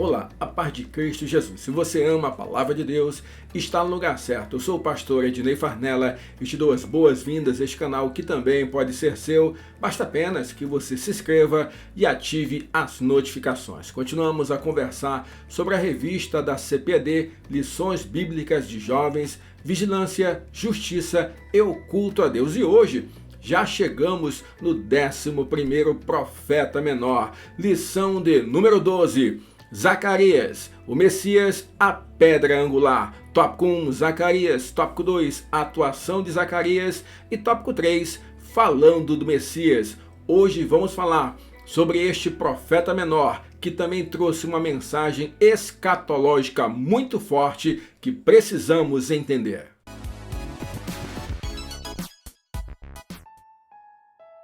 Olá, a paz de Cristo Jesus. Se você ama a palavra de Deus, está no lugar certo. Eu sou o pastor Ednei Farnella e te dou as boas-vindas a este canal que também pode ser seu. Basta apenas que você se inscreva e ative as notificações. Continuamos a conversar sobre a revista da CPD, Lições Bíblicas de Jovens, Vigilância, Justiça e o Culto a Deus. E hoje já chegamos no 11º Profeta Menor, lição de número 12. Zacarias, o Messias, a pedra angular. Tópico 1, Zacarias. Tópico 2, atuação de Zacarias. E tópico 3, falando do Messias. Hoje vamos falar sobre este profeta menor, que também trouxe uma mensagem escatológica muito forte que precisamos entender.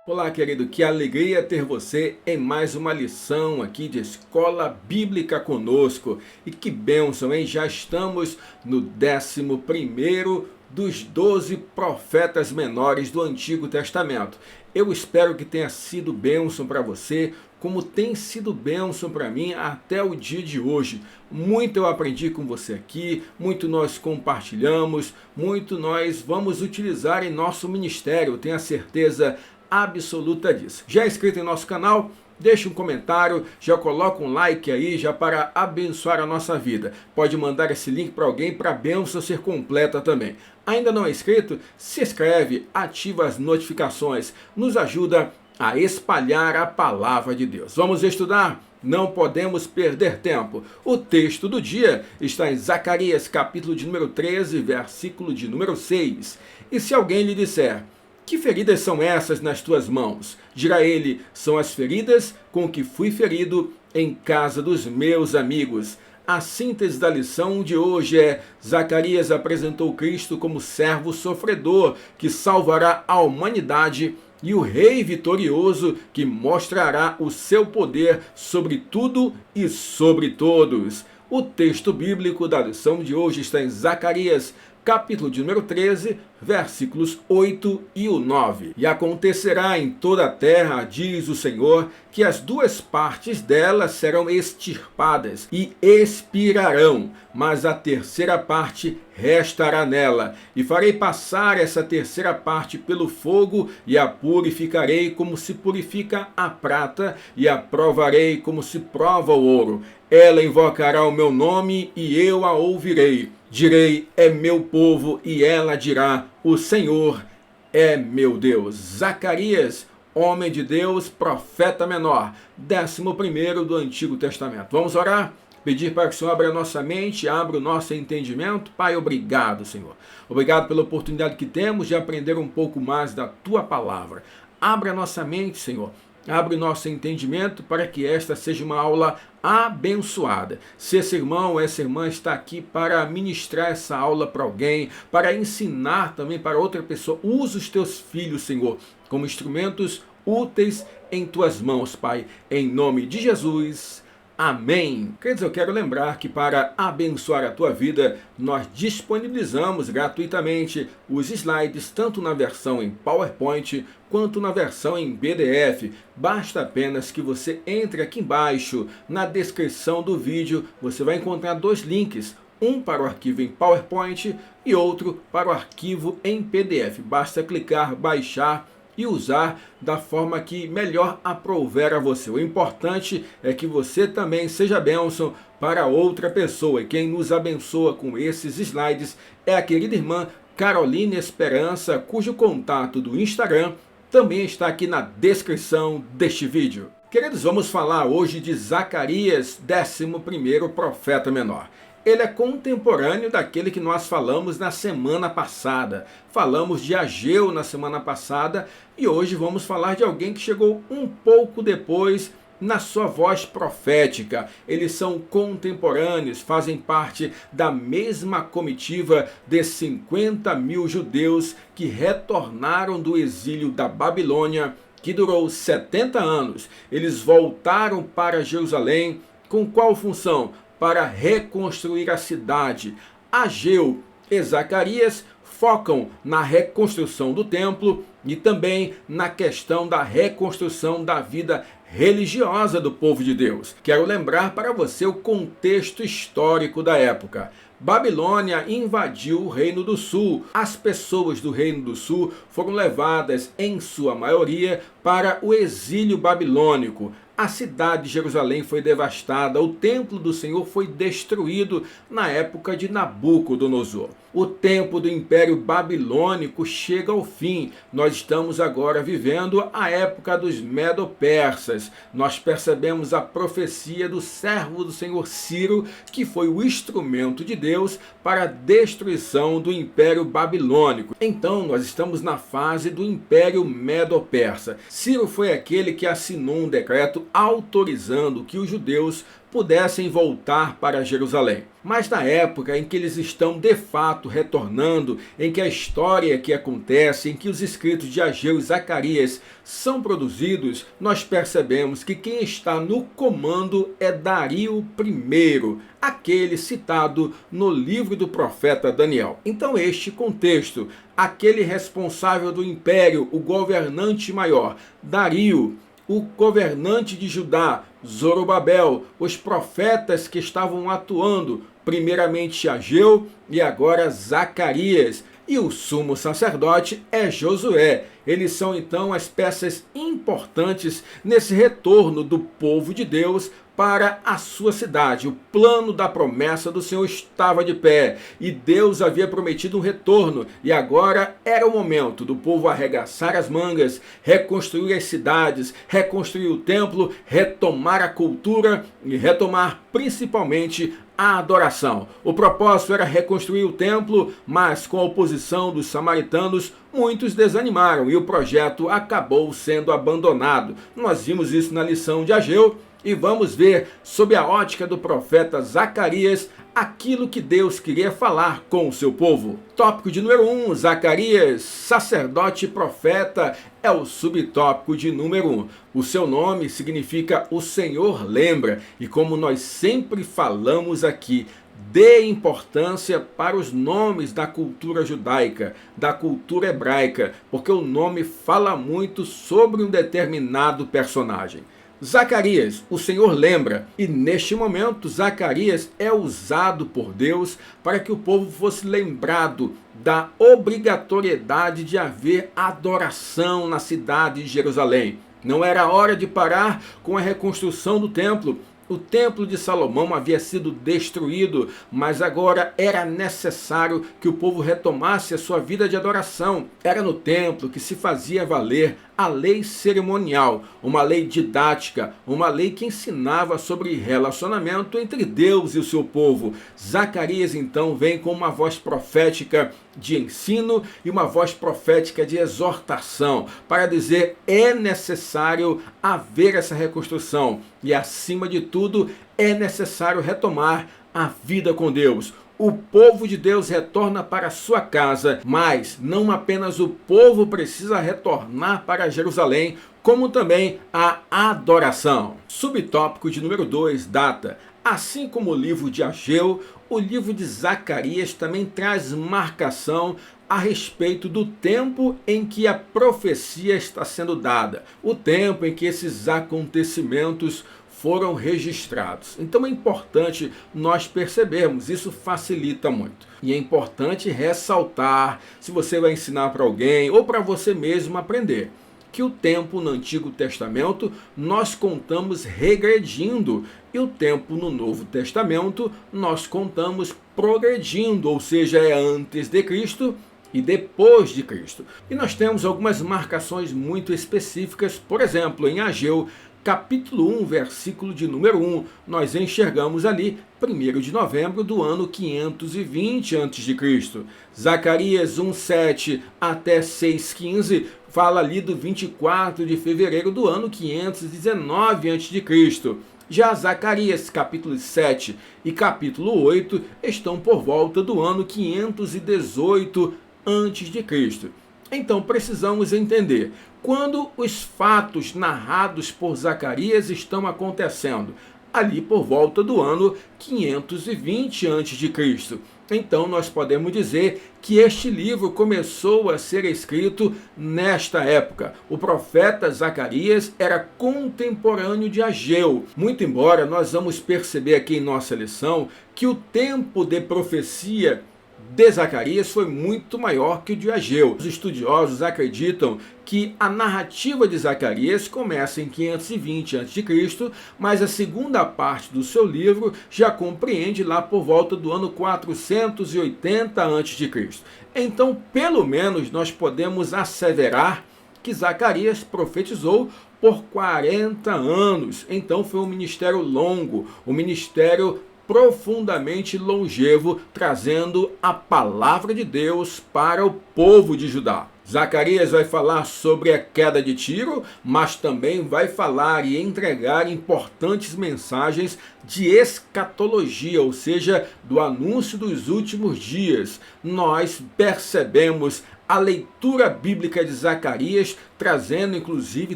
Olá, querido, que alegria ter você em mais uma lição aqui de Escola Bíblica conosco. E que bênção, hein? Já estamos no 11º dos 12 profetas menores do Antigo Testamento. Eu espero que tenha sido bênção para você, como tem sido bênção para mim até o dia de hoje. Muito eu aprendi com você aqui, muito nós compartilhamos, muito nós vamos utilizar em nosso ministério, eu tenho a certeza absoluta disso. Já é inscrito em nosso canal? Deixe um comentário, já coloca um like aí, já para abençoar a nossa vida. Pode mandar esse link para alguém para a bênção ser completa também. Ainda não é inscrito? Se inscreve, ativa as notificações, nos ajuda a espalhar a palavra de Deus. Vamos estudar? Não podemos perder tempo. O texto do dia está em Zacarias, capítulo de número 13, versículo de número 6. E se alguém lhe disser: que feridas são essas nas tuas mãos? Dirá ele: são as feridas com que fui ferido em casa dos meus amigos. A síntese da lição de hoje é: Zacarias apresentou Cristo como servo sofredor que salvará a humanidade e o rei vitorioso que mostrará o seu poder sobre tudo e sobre todos. O texto bíblico da lição de hoje está em Zacarias, capítulo de número 13, versículos 8 e o 9. E acontecerá em toda a terra, diz o Senhor, que as duas partes dela serão extirpadas e expirarão, mas a terceira parte restará nela. E farei passar essa terceira parte pelo fogo e a purificarei como se purifica a prata e a provarei como se prova o ouro. Ela invocará o meu nome e eu a ouvirei. Direi: é meu povo, e ela dirá: o Senhor é meu Deus. Zacarias, homem de Deus, profeta menor, 11º do Antigo Testamento. Vamos orar? Pedir para que o Senhor abra a nossa mente, abra o nosso entendimento. Pai, obrigado, Senhor. Obrigado pela oportunidade que temos de aprender um pouco mais da Tua palavra. Abra a nossa mente, Senhor. Abre o nosso entendimento para que esta seja uma aula abençoada. Se esse irmão ou essa irmã está aqui para ministrar essa aula para alguém, para ensinar também para outra pessoa, usa os teus filhos, Senhor, como instrumentos úteis em tuas mãos, Pai. Em nome de Jesus. Amém. Quer dizer, eu quero lembrar que para abençoar a tua vida, nós disponibilizamos gratuitamente os slides, tanto na versão em PowerPoint, quanto na versão em PDF. Basta apenas que você entre aqui embaixo, na descrição do vídeo, você vai encontrar dois links. Um para o arquivo em PowerPoint e outro para o arquivo em PDF. Basta clicar, baixar e usar da forma que melhor aprouver a você. O importante é que você também seja bênção para outra pessoa. E quem nos abençoa com esses slides é a querida irmã Caroline Esperança, cujo contato do Instagram também está aqui na descrição deste vídeo. Queridos, vamos falar hoje de Zacarias, 11º profeta menor. Ele é contemporâneo daquele que nós falamos na semana passada. Falamos de Ageu na semana passada e hoje vamos falar de alguém que chegou um pouco depois na sua voz profética. Eles são contemporâneos, fazem parte da mesma comitiva de 50 mil judeus que retornaram do exílio da Babilônia, que durou 70 anos. Eles voltaram para Jerusalém com qual função? Para reconstruir a cidade. Ageu e Zacarias focam na reconstrução do templo e também na questão da reconstrução da vida religiosa do povo de Deus. Quero lembrar para você o contexto histórico da época. Babilônia invadiu o Reino do Sul. As pessoas do Reino do Sul foram levadas, em sua maioria, para o exílio babilônico. A cidade de Jerusalém foi devastada, o templo do Senhor foi destruído na época de Nabucodonosor. O tempo do Império Babilônico chega ao fim. Nós estamos agora vivendo a época dos Medo-Persas. Nós percebemos a profecia do servo do Senhor Ciro, que foi o instrumento de Deus para a destruição do Império Babilônico. Então nós estamos na fase do Império Medo-Persa. Ciro foi aquele que assinou um decreto autorizando que os judeus pudessem voltar para Jerusalém. Mas na época em que eles estão de fato retornando, em que a história que acontece, em que os escritos de Ageu e Zacarias são produzidos, nós percebemos que quem está no comando é Dario I, aquele citado no livro do profeta Daniel. Então este contexto, aquele responsável do império, o governante maior, Dario, o governante de Judá, Zorobabel, os profetas que estavam atuando, primeiramente Ageu e agora Zacarias, e o sumo sacerdote é Josué. Eles são então as peças importantes nesse retorno do povo de Deus para a sua cidade. O plano da promessa do Senhor estava de pé e Deus havia prometido um retorno, e agora era o momento do povo arregaçar as mangas, reconstruir as cidades, reconstruir o templo, retomar a cultura e retomar principalmente a adoração. O propósito era reconstruir o templo, mas com a oposição dos samaritanos, muitos desanimaram e o projeto acabou sendo abandonado. Nós vimos isso na lição de Ageu e vamos ver, sob a ótica do profeta Zacarias, aquilo que Deus queria falar com o seu povo. Tópico de número 1, Zacarias, sacerdote e profeta, é o subtópico de número 1. O seu nome significa o Senhor lembra, e como nós sempre falamos aqui, dê importância para os nomes da cultura judaica, da cultura hebraica, porque o nome fala muito sobre um determinado personagem. Zacarias, o Senhor lembra, e neste momento Zacarias é usado por Deus para que o povo fosse lembrado da obrigatoriedade de haver adoração na cidade de Jerusalém. Não era hora de parar com a reconstrução do templo. O templo de Salomão havia sido destruído, mas agora era necessário que o povo retomasse a sua vida de adoração. Era no templo que se fazia valer a lei cerimonial, uma lei didática, uma lei que ensinava sobre relacionamento entre Deus e o seu povo. Zacarias então vem com uma voz profética de ensino e uma voz profética de exortação, para dizer é necessário haver essa reconstrução e, acima de tudo, é necessário retomar a vida com Deus. O povo de Deus retorna para sua casa, mas não apenas o povo precisa retornar para Jerusalém, como também a adoração. Subtópico de número 2, data. Assim como o livro de Ageu, o livro de Zacarias também traz marcação a respeito do tempo em que a profecia está sendo dada, o tempo em que esses acontecimentos foram registrados. Então é importante nós percebermos, isso facilita muito. E é importante ressaltar, se você vai ensinar para alguém ou para você mesmo aprender, que o tempo no Antigo Testamento nós contamos regredindo e o tempo no Novo Testamento nós contamos progredindo, ou seja, é antes de Cristo e depois de Cristo. E nós temos algumas marcações muito específicas, por exemplo, em Ageu, capítulo 1, versículo de número 1, nós enxergamos ali 1º de novembro do ano 520 a.C. Zacarias 1:7 até 6:15 fala ali do 24 de fevereiro do ano 519 a.C. Já Zacarias capítulo 7 e capítulo 8 estão por volta do ano 518 a.C. Então precisamos entender, quando os fatos narrados por Zacarias estão acontecendo, ali por volta do ano 520 a.C. Então nós podemos dizer que este livro começou a ser escrito nesta época. O profeta Zacarias era contemporâneo de Ageu. Muito embora nós vamos perceber aqui em nossa lição que o tempo de profecia de Zacarias foi muito maior que o de Ageu. Os estudiosos acreditam que a narrativa de Zacarias começa em 520 a.C., mas a segunda parte do seu livro já compreende lá por volta do ano 480 a.C. Então, pelo menos, nós podemos asseverar que Zacarias profetizou por 40 anos. Então foi um ministério longo, um ministério profundamente longevo, trazendo a palavra de Deus para o povo de Judá. Zacarias vai falar sobre a queda de Tiro, mas também vai falar e entregar importantes mensagens de escatologia, ou seja, do anúncio dos últimos dias. Nós percebemos a leitura bíblica de Zacarias, trazendo inclusive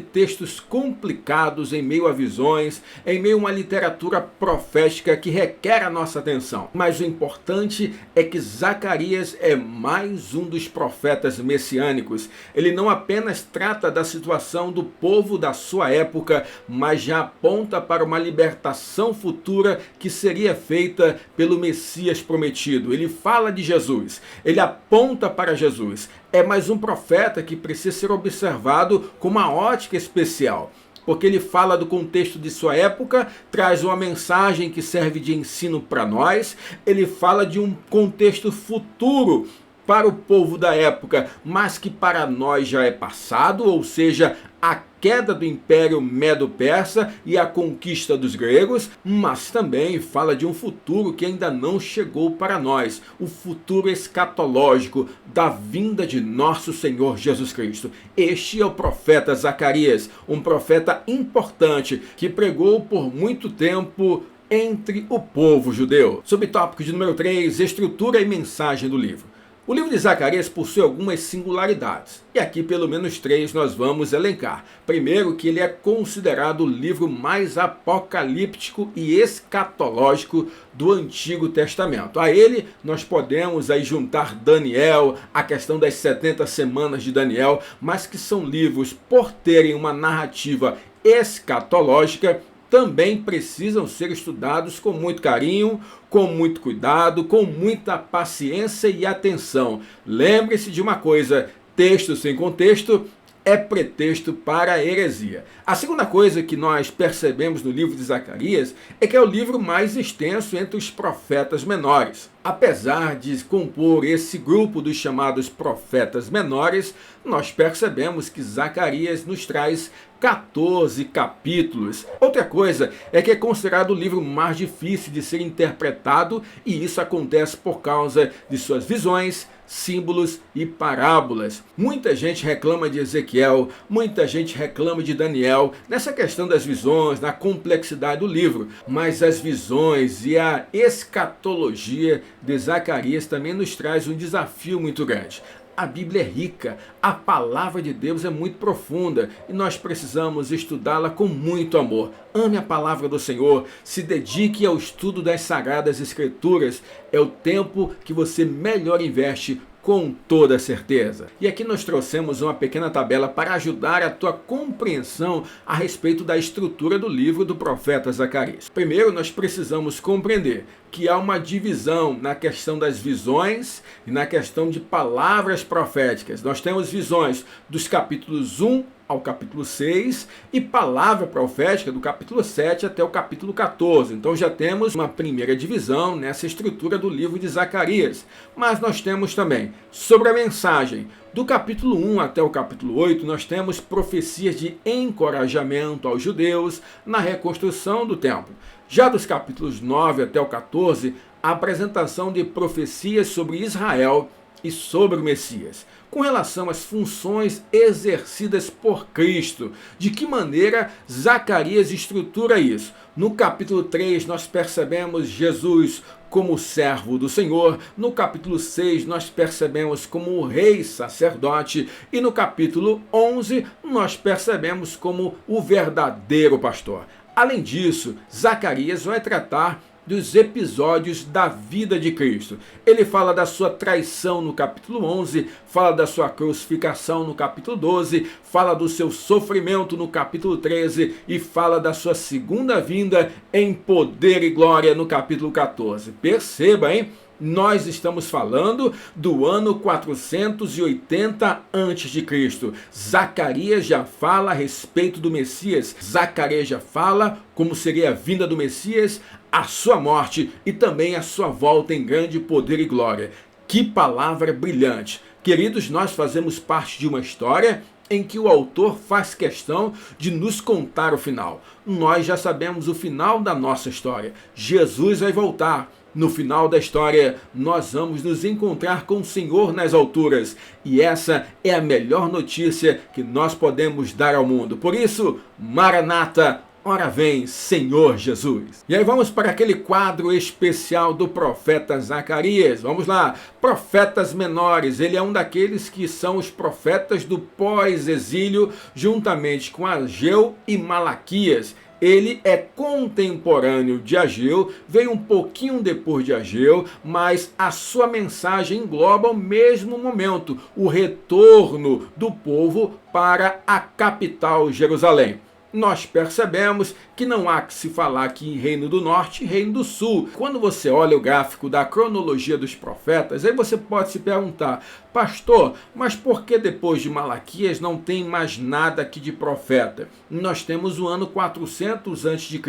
textos complicados em meio a visões, em meio a uma literatura profética que requer a nossa atenção. Mas o importante é que Zacarias é mais um dos profetas messiânicos. Ele não apenas trata da situação do povo da sua época, mas já aponta para uma libertação futura que seria feita pelo Messias prometido. Ele fala de Jesus, ele aponta para Jesus. É mais um profeta que precisa ser observado com uma ótica especial, porque ele fala do contexto de sua época, traz uma mensagem que serve de ensino para nós, ele fala de um contexto futuro para o povo da época, mas que para nós já é passado, ou seja, a queda do Império Medo-Persa e a conquista dos gregos, mas também fala de um futuro que ainda não chegou para nós, o futuro escatológico da vinda de nosso Senhor Jesus Cristo. Este é o profeta Zacarias, um profeta importante que pregou por muito tempo entre o povo judeu. Subtópico de número 3, estrutura e mensagem do livro. O livro de Zacarias possui algumas singularidades, e aqui pelo menos 3 nós vamos elencar. Primeiro, que ele é considerado o livro mais apocalíptico e escatológico do Antigo Testamento. A ele nós podemos aí juntar Daniel, a questão das 70 semanas de Daniel, mas que são livros, por terem uma narrativa escatológica, também precisam ser estudados com muito carinho, com muito cuidado, com muita paciência e atenção. Lembre-se de uma coisa: texto sem contexto é pretexto para a heresia. A segunda coisa que nós percebemos no livro de Zacarias é que é o livro mais extenso entre os profetas menores. Apesar de compor esse grupo dos chamados profetas menores, nós percebemos que Zacarias nos traz 14 capítulos. Outra coisa é que é considerado o livro mais difícil de ser interpretado, e isso acontece por causa de suas visões, símbolos e parábolas. Muita gente reclama de Ezequiel, muita gente reclama de Daniel, nessa questão das visões, na complexidade do livro, mas as visões e a escatologia de Zacarias também nos traz um desafio muito grande. A Bíblia é rica, a palavra de Deus é muito profunda e nós precisamos estudá-la com muito amor. Ame a palavra do Senhor, se dedique ao estudo das Sagradas Escrituras. É o tempo que você melhor investe, com toda certeza. E aqui nós trouxemos uma pequena tabela para ajudar a tua compreensão a respeito da estrutura do livro do profeta Zacarias. Primeiro, nós precisamos compreender que há uma divisão na questão das visões e na questão de palavras proféticas. Nós temos visões dos capítulos 1 ao capítulo 6 e palavra profética do capítulo 7 até o capítulo 14. Então já temos uma primeira divisão nessa estrutura do livro de Zacarias. Mas nós temos também sobre a mensagem. Do capítulo 1 até o capítulo 8, nós temos profecias de encorajamento aos judeus na reconstrução do templo. Já dos capítulos 9 até o 14, a apresentação de profecias sobre Israel e sobre o Messias, com relação às funções exercidas por Cristo. De que maneira Zacarias estrutura isso? No capítulo 3 nós percebemos Jesus como servo do Senhor, no capítulo 6 nós percebemos como o rei sacerdote e no capítulo 11 nós percebemos como o verdadeiro pastor. Além disso, Zacarias vai tratar dos episódios da vida de Cristo. Ele fala da sua traição no capítulo 11, fala da sua crucificação no capítulo 12, fala do seu sofrimento no capítulo 13 e fala da sua segunda vinda em poder e glória no capítulo 14. Perceba, hein? Nós estamos falando do ano 480 a.C. Zacarias já fala a respeito do Messias. Zacarias já fala como seria a vinda do Messias, a sua morte e também a sua volta em grande poder e glória. Que palavra brilhante! Queridos, nós fazemos parte de uma história em que o autor faz questão de nos contar o final. Nós já sabemos o final da nossa história. Jesus vai voltar. No final da história, nós vamos nos encontrar com o Senhor nas alturas. E essa é a melhor notícia que nós podemos dar ao mundo. Por isso, Maranata, ora vem, Senhor Jesus. E aí vamos para aquele quadro especial do profeta Zacarias. Vamos lá, profetas menores. Ele é um daqueles que são os profetas do pós-exílio, juntamente com Ageu e Malaquias. Ele é contemporâneo de Ageu, veio um pouquinho depois de Ageu, mas a sua mensagem engloba o mesmo momento, o retorno do povo para a capital Jerusalém. Nós percebemos que não há que se falar aqui em Reino do Norte e Reino do Sul. Quando você olha o gráfico da cronologia dos profetas, aí você pode se perguntar, pastor, mas por que depois de Malaquias não tem mais nada aqui de profeta? Nós temos o ano 400 a.C.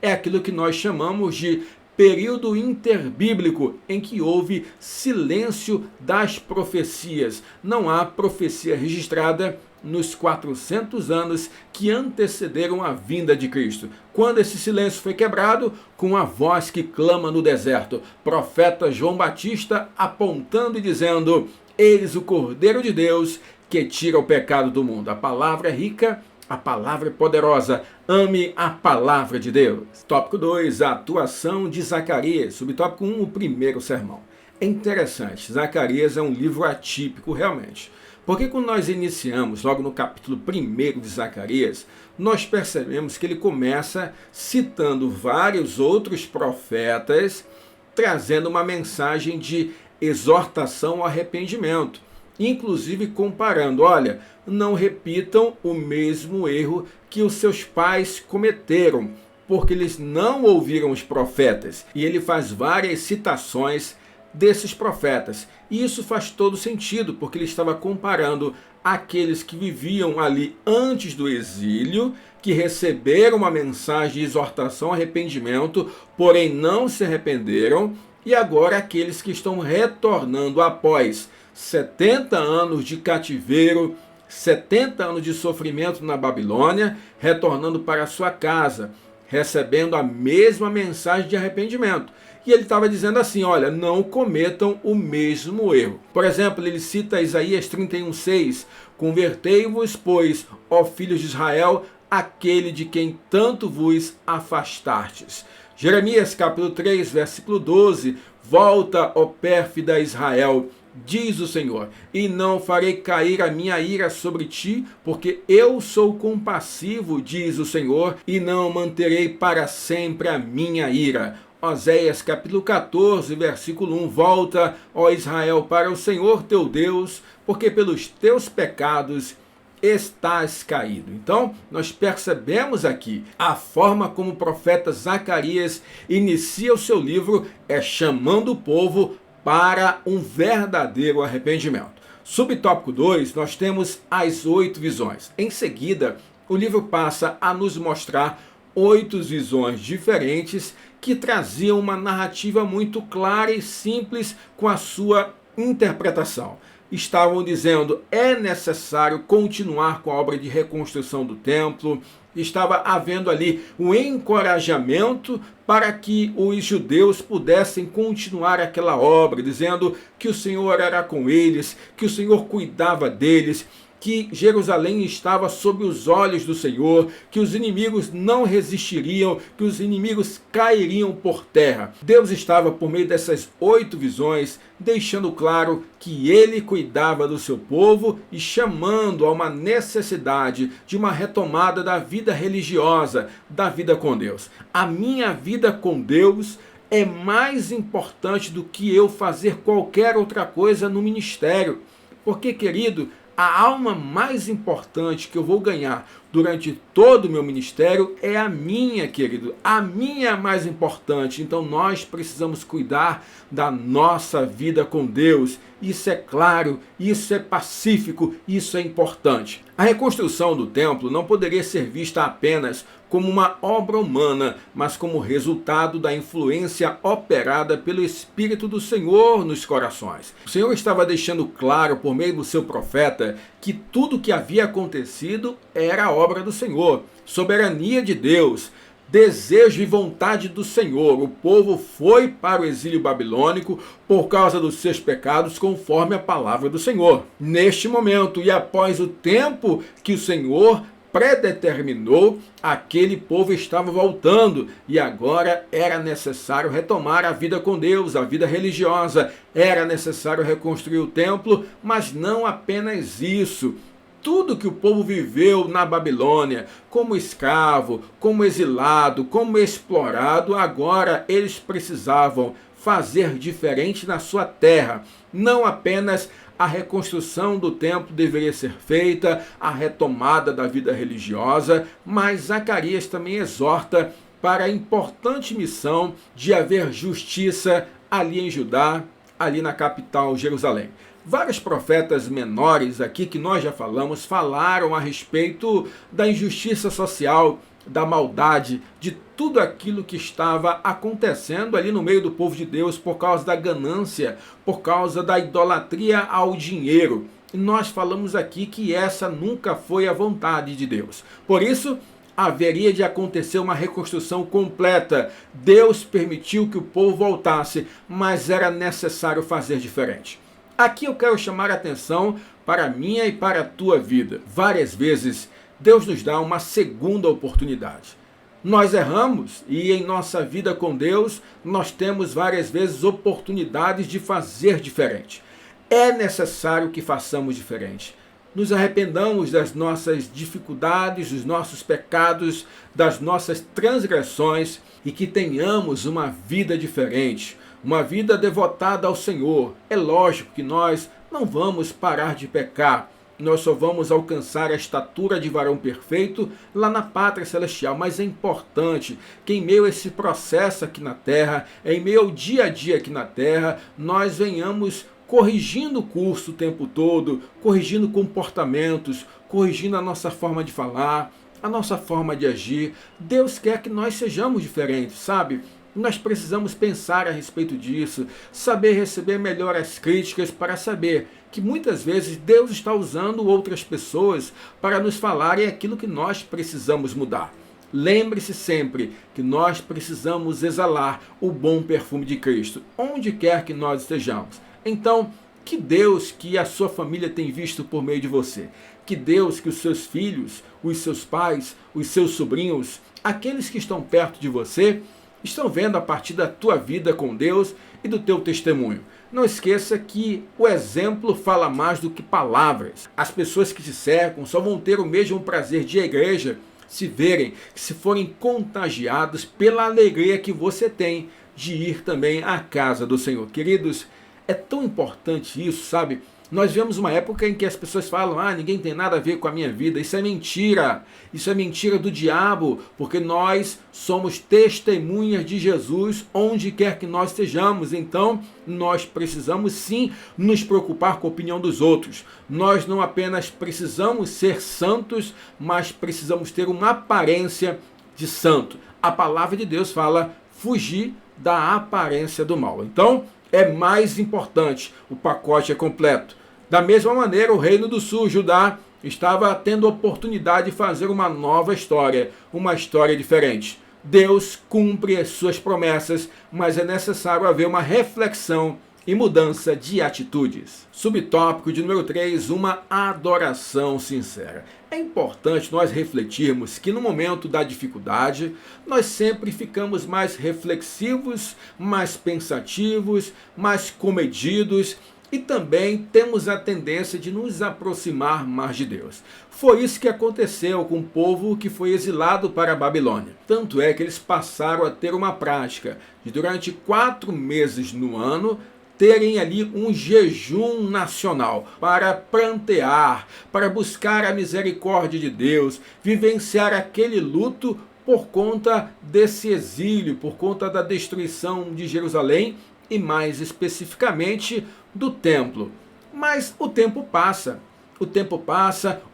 É aquilo que nós chamamos de período interbíblico, em que houve silêncio das profecias. Não há profecia registrada nos 400 anos que antecederam a vinda de Cristo. Quando esse silêncio foi quebrado, com a voz que clama no deserto, profeta João Batista apontando e dizendo: eis o Cordeiro de Deus que tira o pecado do mundo. A palavra é rica, a palavra é poderosa. Ame a palavra de Deus. Tópico 2, a atuação de Zacarias. Subtópico 1, o primeiro sermão. É interessante, Zacarias é um livro atípico realmente. Porque quando nós iniciamos, logo no capítulo 1 de Zacarias, nós percebemos que ele começa citando vários outros profetas, trazendo uma mensagem de exortação ao arrependimento. Inclusive comparando, olha, não repitam o mesmo erro que os seus pais cometeram, porque eles não ouviram os profetas. E ele faz várias citações desses profetas. E isso faz todo sentido, porque ele estava comparando aqueles que viviam ali antes do exílio, que receberam uma mensagem de exortação ao arrependimento, porém não se arrependeram, e agora aqueles que estão retornando após 70 anos de cativeiro, 70 anos de sofrimento na Babilônia, retornando para sua casa, recebendo a mesma mensagem de arrependimento. E ele estava dizendo assim, olha, não cometam o mesmo erro. Por exemplo, ele cita Isaías 31:6, convertei-vos, pois, ó filhos de Israel, aquele de quem tanto vos afastastes. Jeremias capítulo 3, versículo 12, volta, ó pérfida Israel, diz o Senhor, e não farei cair a minha ira sobre ti, porque eu sou compassivo, diz o Senhor, e não manterei para sempre a minha ira. Oséias capítulo 14, versículo 1, volta, ó Israel, para o Senhor teu Deus, porque pelos teus pecados estás caído. Então, nós percebemos aqui a forma como o profeta Zacarias inicia o seu livro é chamando o povo para um verdadeiro arrependimento. Subtópico 2, nós temos as 8 visões. Em seguida, o livro passa a nos mostrar 8 visões diferentes que traziam uma narrativa muito clara e simples com a sua interpretação. Estavam dizendo, é necessário continuar com a obra de reconstrução do templo. Estava havendo ali um encorajamento para que os judeus pudessem continuar aquela obra, dizendo que o Senhor era com eles, que o Senhor cuidava deles, que Jerusalém estava sob os olhos do Senhor, que os inimigos não resistiriam, que os inimigos cairiam por terra. Deus estava, por meio dessas 8 visões, deixando claro que ele cuidava do seu povo e chamando a uma necessidade de uma retomada da vida religiosa, da vida com Deus. A minha vida com Deus é mais importante do que eu fazer qualquer outra coisa no ministério. Porque, querido, a alma mais importante que eu vou ganhar durante todo o meu ministério é a minha, querido. A minha é mais importante. Então nós precisamos cuidar da nossa vida com Deus. Isso é claro, isso é pacífico, isso é importante. A reconstrução do templo não poderia ser vista apenas como uma obra humana, mas como resultado da influência operada pelo Espírito do Senhor nos corações. O Senhor estava deixando claro, por meio do seu profeta, que tudo o que havia acontecido era obra do Senhor, soberania de Deus, desejo e vontade do Senhor. O povo foi para o exílio babilônico por causa dos seus pecados, conforme a palavra do Senhor. Neste momento, e após o tempo que o Senhor predeterminou, aquele povo estava voltando e agora era necessário retomar a vida com Deus, a vida religiosa. Era necessário reconstruir o templo, mas não apenas isso. Tudo que o povo viveu na Babilônia, como escravo, como exilado, como explorado, agora eles precisavam fazer diferente na sua terra. Não apenas a reconstrução do templo deveria ser feita, a retomada da vida religiosa, mas Zacarias também exorta para a importante missão de haver justiça ali em Judá, ali na capital Jerusalém. Vários profetas menores aqui que nós já falamos, falaram a respeito da injustiça social, da maldade, de tudo aquilo que estava acontecendo ali no meio do povo de Deus por causa da ganância, por causa da idolatria ao dinheiro. E nós falamos aqui que essa nunca foi a vontade de Deus. Por isso, haveria de acontecer uma reconstrução completa. Deus permitiu que o povo voltasse, mas era necessário fazer diferente. Aqui eu quero chamar a atenção para a minha e para a tua vida. Várias vezes Deus nos dá uma segunda oportunidade. Nós erramos e em nossa vida com Deus nós temos várias vezes oportunidades de fazer diferente. É necessário que façamos diferente. Nos arrependamos das nossas dificuldades, dos nossos pecados, das nossas transgressões e que tenhamos uma vida diferente, uma vida devotada ao Senhor. É lógico que nós não vamos parar de pecar. Nós só vamos alcançar a estatura de varão perfeito lá na pátria celestial. Mas é importante que em meio a esse processo aqui na terra, em meio ao dia a dia aqui na terra, nós venhamos corrigindo o curso o tempo todo, corrigindo comportamentos, corrigindo a nossa forma de falar, a nossa forma de agir. Deus quer que nós sejamos diferentes, sabe? Nós precisamos pensar a respeito disso, saber receber melhor as críticas para saber que muitas vezes Deus está usando outras pessoas para nos falarem aquilo que nós precisamos mudar. Lembre-se sempre que nós precisamos exalar o bom perfume de Cristo, onde quer que nós estejamos. Então, que Deus que a sua família tem visto por meio de você, que Deus que os seus filhos, os seus pais, os seus sobrinhos, aqueles que estão perto de você, estão vendo a partir da tua vida com Deus e do teu testemunho. Não esqueça que o exemplo fala mais do que palavras. As pessoas que te cercam só vão ter o mesmo prazer de a igreja se verem, se forem contagiados pela alegria que você tem de ir também à casa do Senhor. Queridos, é tão importante isso, sabe? Nós vemos uma época em que as pessoas falam, ninguém tem nada a ver com a minha vida. Isso é mentira. Isso é mentira do diabo, porque nós somos testemunhas de Jesus onde quer que nós estejamos. Então, nós precisamos sim nos preocupar com a opinião dos outros. Nós não apenas precisamos ser santos, mas precisamos ter uma aparência de santo. A palavra de Deus fala, fugir da aparência do mal. Então, é mais importante, o pacote é completo. Da mesma maneira, o Reino do Sul, Judá, estava tendo a oportunidade de fazer uma nova história, uma história diferente. Deus cumpre as suas promessas, mas é necessário haver uma reflexão e mudança de atitudes. Subtópico de número 3, uma adoração sincera. É importante nós refletirmos que no momento da dificuldade, nós sempre ficamos mais reflexivos, mais pensativos, mais comedidos e também temos a tendência de nos aproximar mais de Deus. Foi isso que aconteceu com o povo que foi exilado para a Babilônia. Tanto é que eles passaram a ter uma prática de durante 4 meses no ano terem ali um jejum nacional para prantear, para buscar a misericórdia de Deus, vivenciar aquele luto por conta desse exílio, por conta da destruição de Jerusalém e mais especificamente do templo. Mas o tempo passa,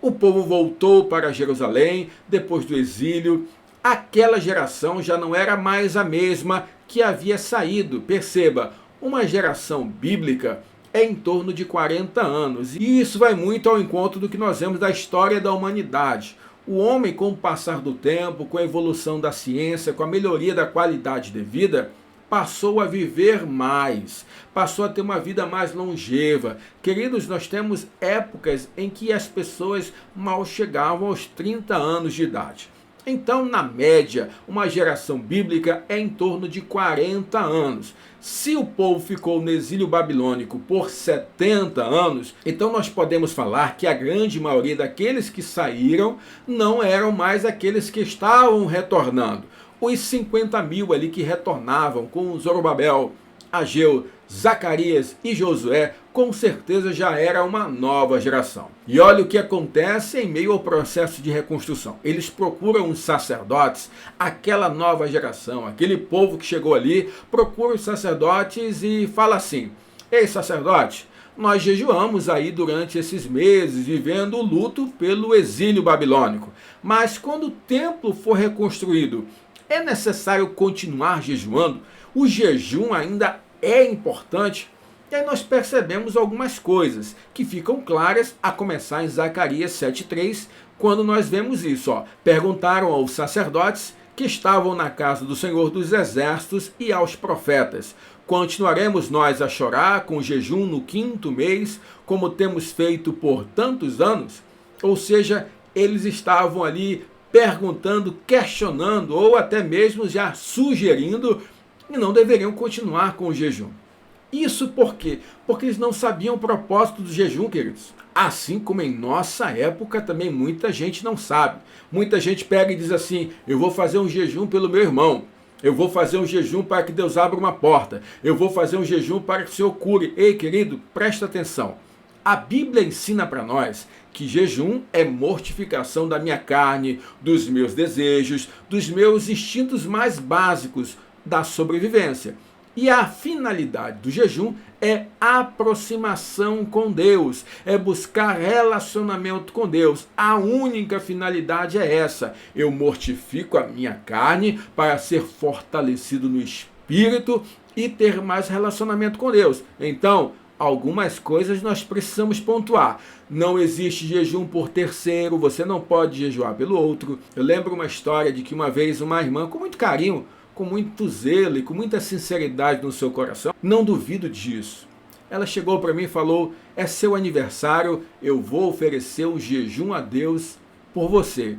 o povo voltou para Jerusalém depois do exílio. Aquela geração já não era mais a mesma que havia saído. Perceba, uma geração bíblica é em torno de 40 anos. E isso vai muito ao encontro do que nós vemos da história da humanidade. O homem, com o passar do tempo, com a evolução da ciência, com a melhoria da qualidade de vida, passou a viver mais, passou a ter uma vida mais longeva. Queridos, nós temos épocas em que as pessoas mal chegavam aos 30 anos de idade. Então, na média, uma geração bíblica é em torno de 40 anos. Se o povo ficou no exílio babilônico por 70 anos, então nós podemos falar que a grande maioria daqueles que saíram não eram mais aqueles que estavam retornando. Os 50 mil ali que retornavam com Zorobabel, Ageu, Zacarias e Josué, com certeza já era uma nova geração. E olha o que acontece em meio ao processo de reconstrução. Eles procuram os sacerdotes, aquela nova geração, aquele povo que chegou ali, procura os sacerdotes e fala assim: ei, sacerdote, nós jejuamos aí durante esses meses, vivendo o luto pelo exílio babilônico. Mas quando o templo for reconstruído, é necessário continuar jejuando? O jejum ainda é importante? E aí nós percebemos algumas coisas que ficam claras, a começar em Zacarias 7,3, quando nós vemos isso. Perguntaram aos sacerdotes que estavam na casa do Senhor dos Exércitos e aos profetas: continuaremos nós a chorar com jejum no 5º mês, como temos feito por tantos anos? Ou seja, eles estavam ali perguntando, questionando ou até mesmo já sugerindo que não deveriam continuar com o jejum. Isso por quê? Porque eles não sabiam o propósito do jejum, queridos. Assim como em nossa época também muita gente não sabe. Muita gente pega e diz assim: eu vou fazer um jejum pelo meu irmão. Eu vou fazer um jejum para que Deus abra uma porta. Eu vou fazer um jejum para que o Senhor cure. Ei, querido, presta atenção. A Bíblia ensina para nós que jejum é mortificação da minha carne, dos meus desejos, dos meus instintos mais básicos da sobrevivência. E a finalidade do jejum é aproximação com Deus, é buscar relacionamento com Deus. A única finalidade é essa: eu mortifico a minha carne para ser fortalecido no espírito e ter mais relacionamento com Deus. Então, algumas coisas nós precisamos pontuar. Não existe jejum por terceiro, você não pode jejuar pelo outro. Eu lembro uma história de que uma vez uma irmã, com muito carinho, com muito zelo e com muita sinceridade no seu coração, não duvido disso, ela chegou para mim e falou: é seu aniversário, eu vou oferecer um jejum a Deus por você.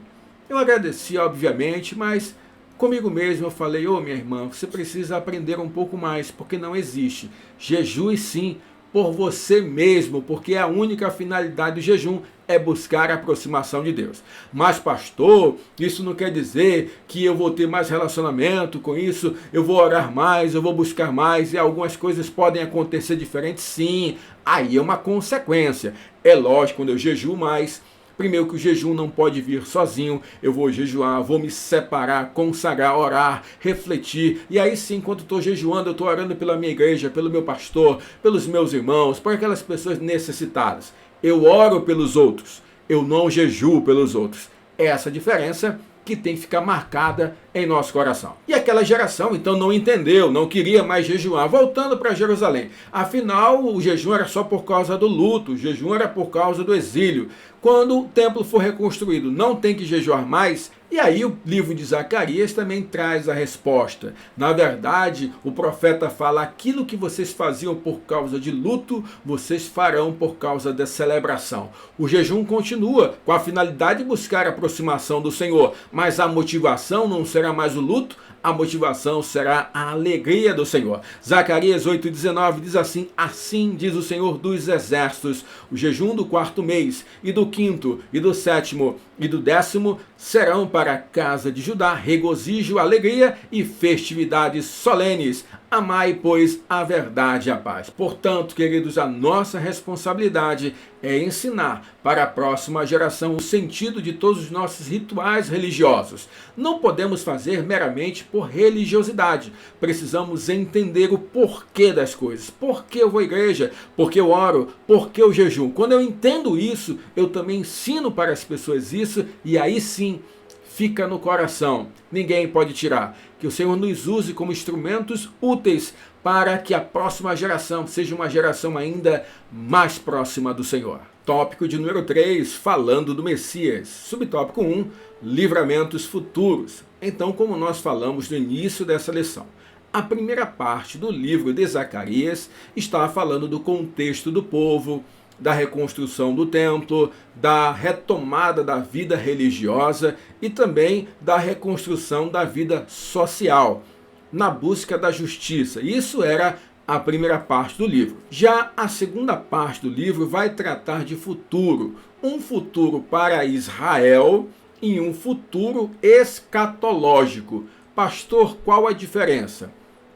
Eu agradeci, obviamente, mas comigo mesmo eu falei: ô minha irmã, você precisa aprender um pouco mais, porque não existe. Jejue sim por você mesmo, porque a única finalidade do jejum é buscar a aproximação de Deus. Mas pastor, isso não quer dizer que eu vou ter mais relacionamento com isso, eu vou orar mais, eu vou buscar mais, e algumas coisas podem acontecer diferentes? Sim, aí é uma consequência. É lógico, quando eu jejuo mais, primeiro que o jejum não pode vir sozinho, eu vou jejuar, vou me separar, consagrar, orar, refletir, e aí sim, quando estou jejuando, eu estou orando pela minha igreja, pelo meu pastor, pelos meus irmãos, por aquelas pessoas necessitadas. Eu oro pelos outros, eu não jejuo pelos outros. É essa diferença que tem que ficar marcada em nosso coração. E aquela geração então não entendeu, não queria mais jejuar, voltando para Jerusalém. Afinal, o jejum era só por causa do luto, o jejum era por causa do exílio. Quando o templo for reconstruído, não tem que jejuar mais? E aí o livro de Zacarias também traz a resposta. Na verdade, o profeta fala: aquilo que vocês faziam por causa de luto, vocês farão por causa da celebração. O jejum continua com a finalidade de buscar a aproximação do Senhor, mas a motivação não será mais o luto, a motivação será a alegria do Senhor. Zacarias 8,19 diz assim: assim diz o Senhor dos Exércitos, o jejum do 4º mês, e do 5º, e do 7º, e do 10º serão para a casa de Judá regozijo, alegria e festividades solenes. Amai, pois, a verdade e a paz. Portanto, queridos, a nossa responsabilidade é ensinar para a próxima geração o sentido de todos os nossos rituais religiosos. Não podemos fazer meramente por religiosidade. Precisamos entender o porquê das coisas. Por que eu vou à igreja? Por que eu oro? Por que eu jejuo? Quando eu entendo isso, eu também ensino para as pessoas isso, e aí sim fica no coração. Ninguém pode tirar. Que o Senhor nos use como instrumentos úteis para que a próxima geração seja uma geração ainda mais próxima do Senhor. Tópico de número 3, falando do Messias. Subtópico 1, livramentos futuros. Então, como nós falamos no início dessa lição, a primeira parte do livro de Zacarias está falando do contexto do povo, da reconstrução do templo, da retomada da vida religiosa e também da reconstrução da vida social, na busca da justiça. Isso era a primeira parte do livro. Já a segunda parte do livro vai tratar de futuro, um futuro para Israel e um futuro escatológico. Pastor, qual a diferença?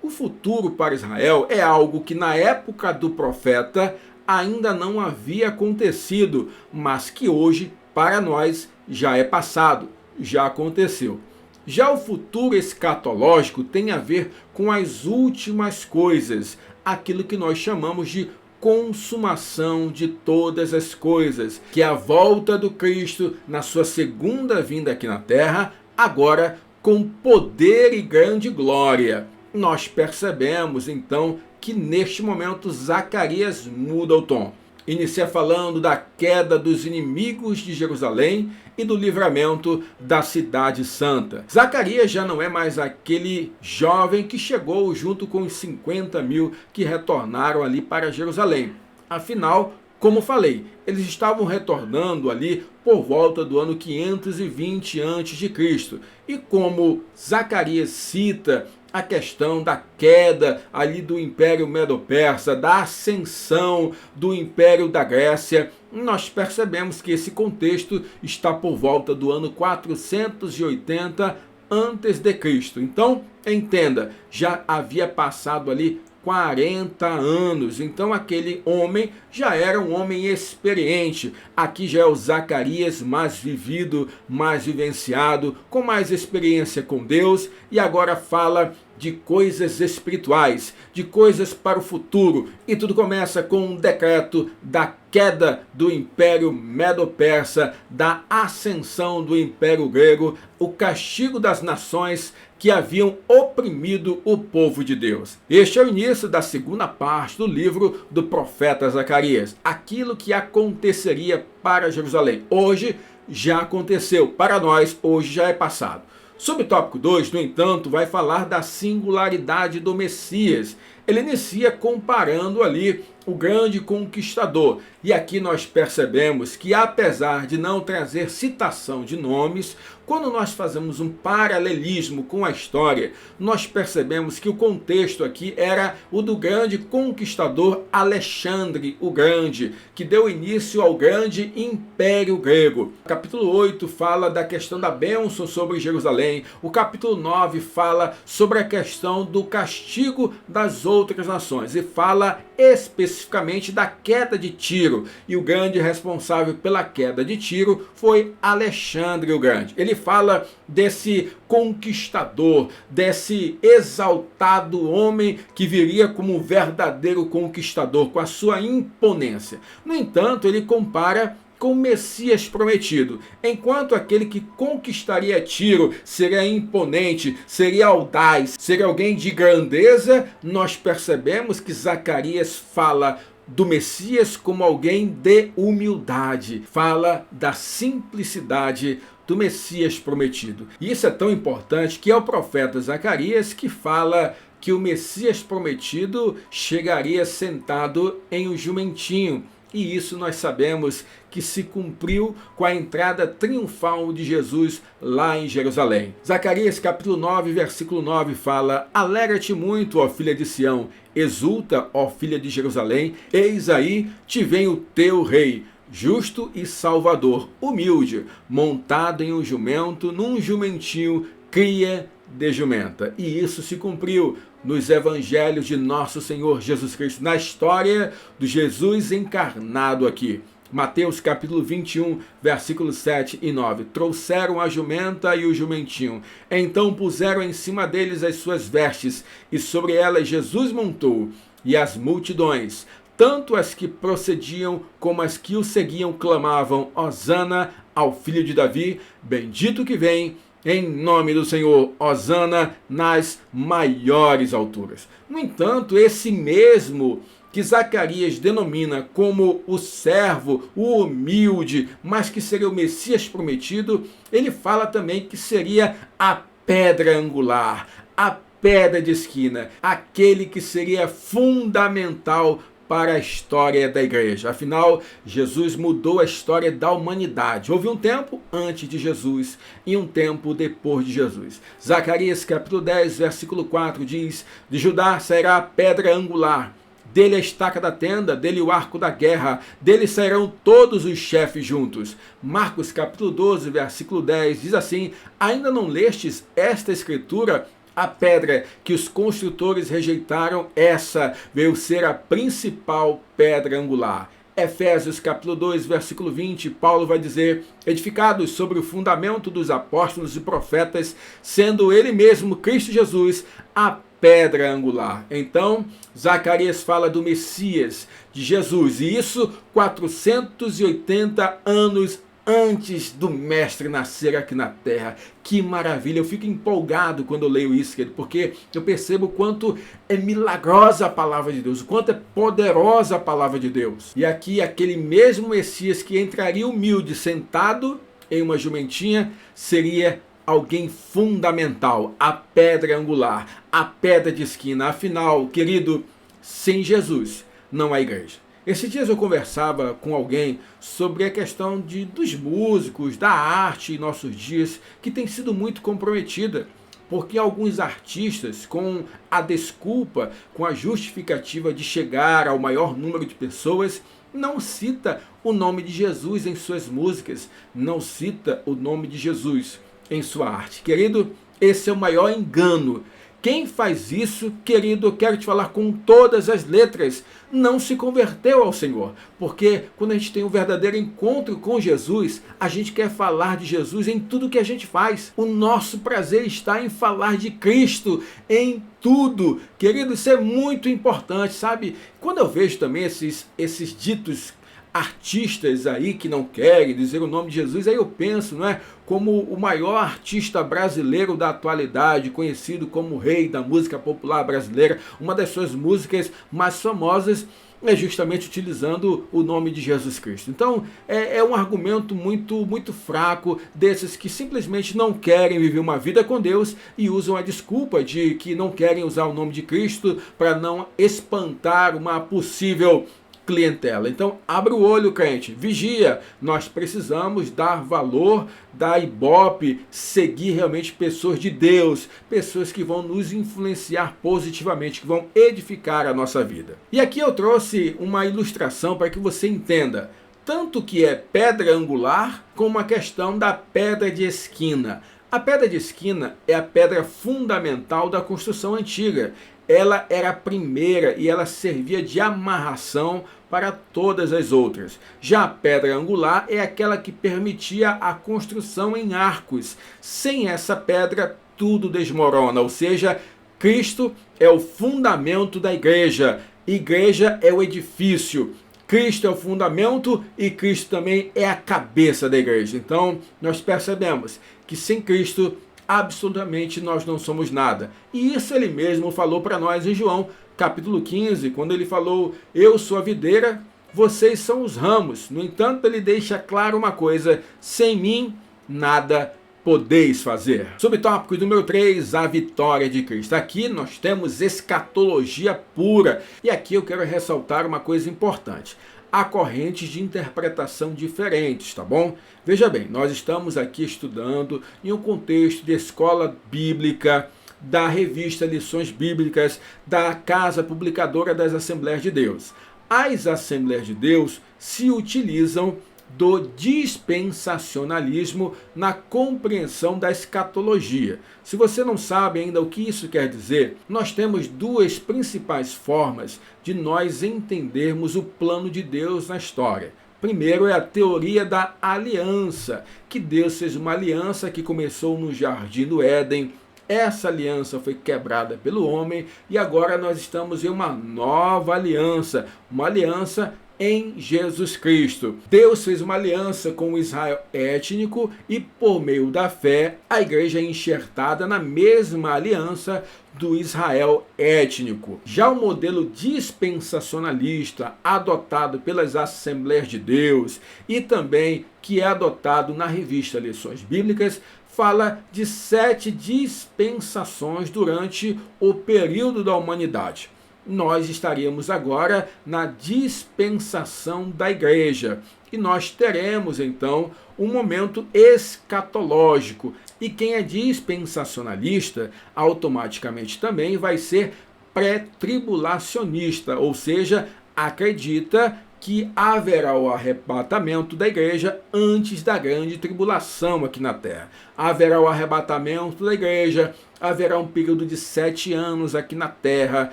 O futuro para Israel é algo que na época do profeta ainda não havia acontecido, mas que hoje, para nós, já é passado, já aconteceu. Já o futuro escatológico tem a ver com as últimas coisas, aquilo que nós chamamos de consumação de todas as coisas, que é a volta do Cristo na sua segunda vinda aqui na terra, agora com poder e grande glória. Nós percebemos então que neste momento Zacarias muda o tom. Inicia falando da queda dos inimigos de Jerusalém e do livramento da cidade santa. Zacarias já não é mais aquele jovem que chegou junto com os 50 mil que retornaram ali para Jerusalém. Afinal, como falei, eles estavam retornando ali por volta do ano 520 a.C. E como Zacarias cita a questão da queda ali do Império Medo-Persa, da ascensão do Império da Grécia, nós percebemos que esse contexto está por volta do ano 480 a.C. Então, entenda, já havia passado ali 40 anos, então aquele homem já era um homem experiente. Aqui já é o Zacarias mais vivido, mais vivenciado, com mais experiência com Deus, e agora fala de coisas espirituais, de coisas para o futuro, e tudo começa com um decreto da queda do Império Medo-Persa, da ascensão do Império Grego, o castigo das nações que haviam oprimido o povo de Deus. Este é o início da segunda parte do livro do profeta Zacarias. Aquilo que aconteceria para Jerusalém. Hoje já aconteceu, para nós hoje já é passado. Subtópico 2, no entanto, vai falar da singularidade do Messias. Ele inicia comparando ali o grande conquistador. E aqui nós percebemos que, apesar de não trazer citação de nomes, quando nós fazemos um paralelismo com a história, nós percebemos que o contexto aqui era o do grande conquistador Alexandre o Grande, que deu início ao grande Império Grego. O capítulo 8 fala da questão da bênção sobre Jerusalém. O capítulo 9 fala sobre a questão do castigo das outras nações e fala especificamente da queda de Tiro. E o grande responsável pela queda de Tiro foi Alexandre o Grande. Ele fala desse conquistador, desse exaltado homem que viria como um verdadeiro conquistador, com a sua imponência. No entanto, ele compara com o Messias prometido. Enquanto aquele que conquistaria Tiro seria imponente, seria audaz, seria alguém de grandeza, nós percebemos que Zacarias fala do Messias como alguém de humildade, fala da simplicidade do Messias prometido. E isso é tão importante que é o profeta Zacarias que fala que o Messias prometido chegaria sentado em um jumentinho. E isso nós sabemos que se cumpriu com a entrada triunfal de Jesus lá em Jerusalém. Zacarias capítulo 9, versículo 9 fala: Alegra-te muito, ó filha de Sião, exulta, ó filha de Jerusalém, eis aí te vem o teu rei, justo e salvador, humilde, montado em um jumento, num jumentinho, cria de jumenta. E isso se cumpriu nos evangelhos de nosso Senhor Jesus Cristo, na história do Jesus encarnado aqui. Mateus capítulo 21, versículos 7 e 9. Trouxeram a jumenta e o jumentinho. Então puseram em cima deles as suas vestes, e sobre elas Jesus montou. E as multidões, tanto as que procediam como as que o seguiam, clamavam: Hosana ao filho de Davi, bendito que vem em nome do Senhor, hosana nas maiores alturas. No entanto, esse mesmo que Zacarias denomina como o servo, o humilde, mas que seria o Messias prometido, ele fala também que seria a pedra angular, a pedra de esquina, aquele que seria fundamental para a história da igreja. Afinal, Jesus mudou a história da humanidade. Houve um tempo antes de Jesus e um tempo depois de Jesus. Zacarias capítulo 10, versículo 4 diz: de Judá sairá a pedra angular, dele a estaca da tenda, dele o arco da guerra, dele sairão todos os chefes juntos. Marcos capítulo 12, versículo 10 diz assim: ainda não lestes esta escritura? A pedra que os construtores rejeitaram, essa veio ser a principal pedra angular. Efésios capítulo 2, versículo 20, Paulo vai dizer: edificados sobre o fundamento dos apóstolos e profetas, sendo ele mesmo, Cristo Jesus, a pedra angular. Então, Zacarias fala do Messias, de Jesus, e isso 480 anos antes do mestre nascer aqui na terra. Que maravilha, eu fico empolgado quando eu leio isso, querido, porque eu percebo o quanto é milagrosa a palavra de Deus, o quanto é poderosa a palavra de Deus. E aqui aquele mesmo Messias que entraria humilde, sentado em uma jumentinha, seria alguém fundamental, a pedra angular, a pedra de esquina. Afinal, querido, sem Jesus não há igreja. Esses dias eu conversava com alguém sobre a questão dos músicos, da arte em nossos dias, que tem sido muito comprometida, porque alguns artistas, com a desculpa, com a justificativa de chegar ao maior número de pessoas, não cita o nome de Jesus em suas músicas, não cita o nome de Jesus em sua arte. Querido, esse é o maior engano. Quem faz isso, querido, eu quero te falar com todas as letras, não se converteu ao Senhor. Porque quando a gente tem um verdadeiro encontro com Jesus, a gente quer falar de Jesus em tudo que a gente faz. O nosso prazer está em falar de Cristo em tudo. Querido, isso é muito importante, sabe? Quando eu vejo também esses ditos artistas aí que não querem dizer o nome de Jesus, aí eu penso, não é, como o maior artista brasileiro da atualidade, conhecido como o rei da música popular brasileira, uma das suas músicas mais famosas é justamente utilizando o nome de Jesus Cristo. Então é um argumento muito fraco desses que simplesmente não querem viver uma vida com Deus e usam a desculpa de que não querem usar o nome de Cristo para não espantar uma possível clientela. Então, abre o olho, crente, vigia. Nós precisamos dar valor, dar ibope, seguir realmente pessoas de Deus, pessoas que vão nos influenciar positivamente, que vão edificar a nossa vida. E aqui eu trouxe uma ilustração para que você entenda tanto que é pedra angular, como a questão da pedra de esquina. A pedra de esquina é a pedra fundamental da construção antiga. Ela era a primeira e ela servia de amarração para todas as outras. Já a pedra angular é aquela que permitia a construção em arcos. Sem essa pedra, tudo desmorona, ou seja, Cristo é o fundamento da igreja. Igreja é o edifício. Cristo é o fundamento e Cristo também é a cabeça da igreja. Então, nós percebemos que sem Cristo, absolutamente nós não somos nada. E isso ele mesmo falou para nós em João, capítulo 15, quando ele falou: eu sou a videira, vocês são os ramos. No entanto, ele deixa claro uma coisa: sem mim, nada podeis fazer. Subtópico número 3, a vitória de Cristo. Aqui nós temos escatologia pura. E aqui eu quero ressaltar uma coisa importante. Há correntes de interpretação diferentes, tá bom? Veja bem, nós estamos aqui estudando em um contexto de escola bíblica, da revista Lições Bíblicas, da Casa Publicadora das Assembleias de Deus. As Assembleias de Deus se utilizam do dispensacionalismo na compreensão da escatologia. Se você não sabe ainda o que isso quer dizer, nós temos duas principais formas de nós entendermos o plano de Deus na história. Primeiro é a teoria da aliança, que Deus fez uma aliança que começou no Jardim do Éden. Essa aliança foi quebrada pelo homem e agora nós estamos em uma nova aliança, uma aliança em Jesus Cristo. Deus fez uma aliança com o Israel étnico e, por meio da fé, a igreja é enxertada na mesma aliança do Israel étnico. Já o modelo dispensacionalista, adotado pelas Assembleias de Deus e também que é adotado na revista Lições Bíblicas, fala de 7 dispensações durante o período da humanidade. Nós estaríamos agora na dispensação da igreja. E nós teremos, então, um momento escatológico. E quem é dispensacionalista, automaticamente também vai ser pré-tribulacionista, ou seja, acredita que haverá o arrebatamento da igreja antes da grande tribulação aqui na terra. Haverá o arrebatamento da igreja, haverá um período de 7 anos aqui na terra,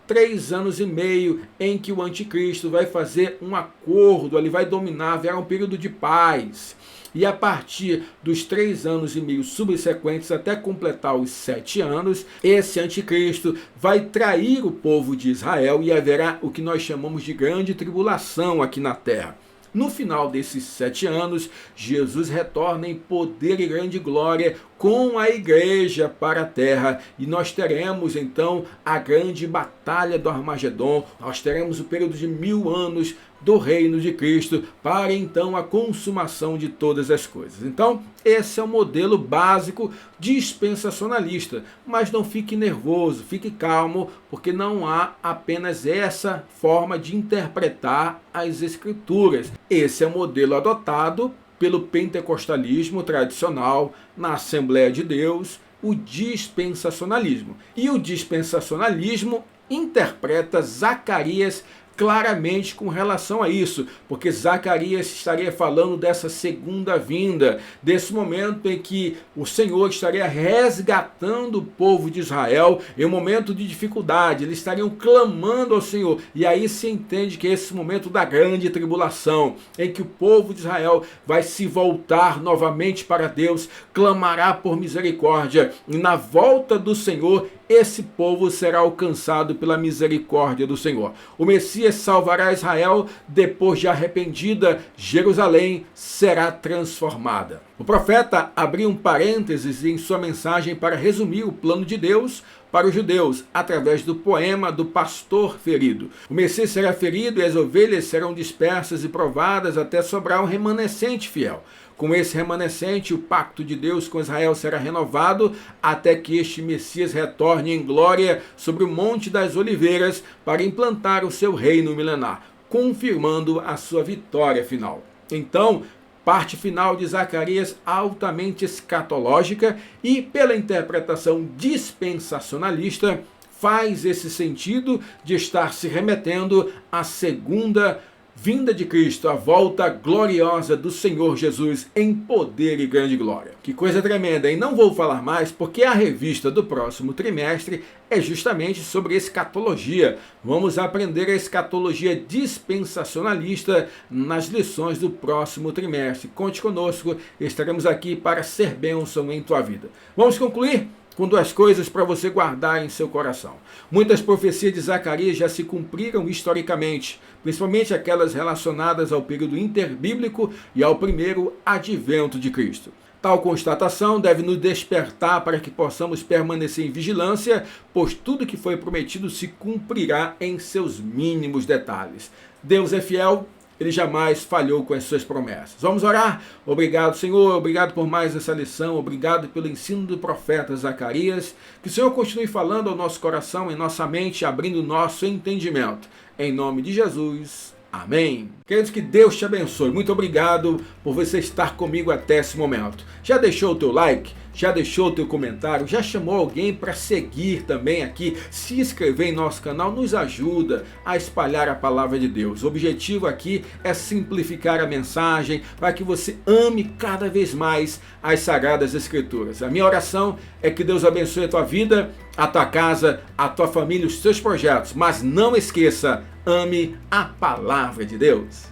3 anos e meio em que o anticristo vai fazer um acordo, ele vai dominar, haverá um período de paz. E a partir dos 3 anos e meio subsequentes, até completar os 7 anos, esse anticristo vai trair o povo de Israel e haverá o que nós chamamos de grande tribulação aqui na terra. No final desses 7 anos, Jesus retorna em poder e grande glória com a igreja para a terra. E nós teremos então a grande batalha do Armagedon. Nós teremos o período de 1000 anos do reino de Cristo para então a consumação de todas as coisas. Então, esse é o modelo básico dispensacionalista. Mas não fique nervoso, fique calmo, porque não há apenas essa forma de interpretar as Escrituras. Esse é o modelo adotado pelo pentecostalismo tradicional na Assembleia de Deus, o dispensacionalismo. E o dispensacionalismo interpreta Zacarias claramente com relação a isso, porque Zacarias estaria falando dessa segunda vinda, desse momento em que o Senhor estaria resgatando o povo de Israel em um momento de dificuldade, eles estariam clamando ao Senhor, e aí se entende que é esse momento da grande tribulação, em que o povo de Israel vai se voltar novamente para Deus, clamará por misericórdia, e na volta do Senhor, esse povo será alcançado pela misericórdia do Senhor. O Messias salvará Israel, depois de arrependida, Jerusalém será transformada. O profeta abriu um parênteses em sua mensagem para resumir o plano de Deus para os judeus, através do poema do pastor ferido. O Messias será ferido e as ovelhas serão dispersas e provadas até sobrar um remanescente fiel. Com esse remanescente, o pacto de Deus com Israel será renovado até que este Messias retorne em glória sobre o Monte das Oliveiras para implantar o seu reino milenar, confirmando a sua vitória final. Então, parte final de Zacarias altamente escatológica e, pela interpretação dispensacionalista, faz esse sentido de estar se remetendo à segunda vinda de Cristo, a volta gloriosa do Senhor Jesus em poder e grande glória. Que coisa tremenda, e não vou falar mais porque a revista do próximo trimestre é justamente sobre escatologia. Vamos aprender a escatologia dispensacionalista nas lições do próximo trimestre. Conte conosco, estaremos aqui para ser bênção em tua vida. Vamos concluir com 2 coisas para você guardar em seu coração. Muitas profecias de Zacarias já se cumpriram historicamente, principalmente aquelas relacionadas ao período interbíblico e ao primeiro advento de Cristo. Tal constatação deve nos despertar para que possamos permanecer em vigilância, pois tudo que foi prometido se cumprirá em seus mínimos detalhes. Deus é fiel, Ele jamais falhou com as suas promessas. Vamos orar? Obrigado, Senhor. Obrigado por mais essa lição. Obrigado pelo ensino do profeta Zacarias. Que o Senhor continue falando ao nosso coração, em nossa mente, abrindo o nosso entendimento. Em nome de Jesus. Amém. Queridos, que Deus te abençoe. Muito obrigado por você estar comigo até esse momento. Já deixou o teu like? Já deixou o teu comentário? Já chamou alguém para seguir também aqui? Se inscrever em nosso canal nos ajuda a espalhar a palavra de Deus. O objetivo aqui é simplificar a mensagem para que você ame cada vez mais as Sagradas Escrituras. A minha oração é que Deus abençoe a tua vida, a tua casa, a tua família, os teus projetos. Mas não esqueça, ame a palavra de Deus.